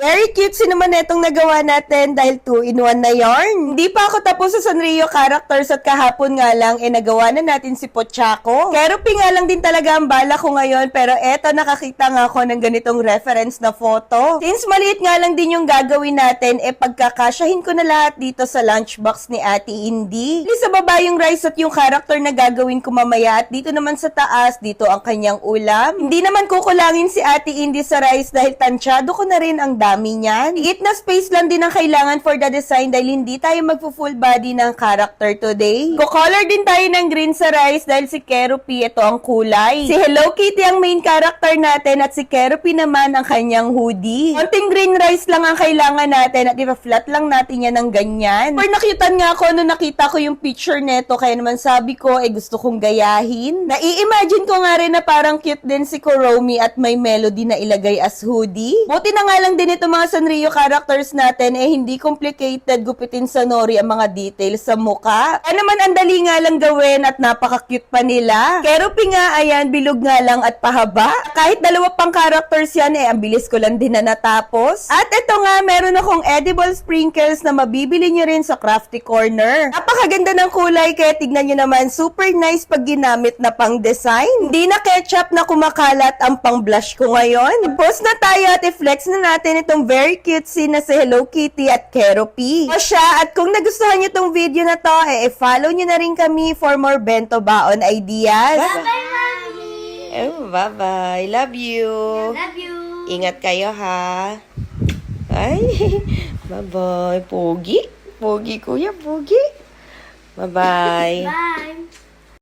Very cute naman itong nagawa natin dahil 2-in-1 na yarn. Hindi pa ako tapos sa Sanrio characters at kahapon nga lang nagawa na natin si Pochako. Keroppi nga lang din talaga ang bala ko ngayon pero eto nakakita nga ako ng ganitong reference na photo. Since maliit nga lang din yung gagawin natin, pagkakasyahin ko na lahat dito sa lunchbox ni Ate Indy. Sa baba yung rice at yung character na gagawin ko mamaya at dito naman sa taas, dito ang kanyang ulam. Hindi naman kukulangin si Ate Indy sa rice dahil tansyado ko na rin ang dami niyan. Liit na space lang din ang kailangan for the design dahil hindi tayo magpo-full body ng character today. Ko-color din tayo ng green sa rice dahil si Keroppi ito ang kulay. Si Hello Kitty ang main character natin at si Keroppi naman ang kanyang hoodie. Konting green rice lang ang kailangan natin at ipa-flat lang natin yan ng ganyan. Or nakyutan nga ako nung nakita ko yung picture neto kaya naman sabi ko gusto kong gayahin. Nai-imagine ko nga rin na parang cute din si Kuromi at may melody na ilagay as hoodie. Buti na nga lang din itong mga Sanrio characters natin hindi complicated gupitin sa nori ang mga details sa mukha. Kaya naman ang dali nga lang gawin at napaka-cute pa nila. Keroppi nga ayan, bilog nga lang at pahaba. Kahit dalawa pang characters yan ang bilis ko lang din na natapos. At ito nga, meron akong edible sprinkles na mabibili nyo rin sa Crafty Corner. Napakaganda ng kulay kaya tignan nyo naman, super nice pag ginamit na pang design. Hindi na ketchup na kumakalat ang pang blush ko ngayon. Post na tayo at i-flex na natin itong very cute scene na si Hello Kitty at Keroppi. O siya, at kung nagustuhan nyo itong video na to, follow nyo na rin kami for more bento baon ideas. Bye-bye, Mommy! Oh, bye-bye. Love you. Love you! Ingat kayo, ha? Ay, bye-bye. Pogi. Pogi, kuya. Pogi. Bye-bye. Bye!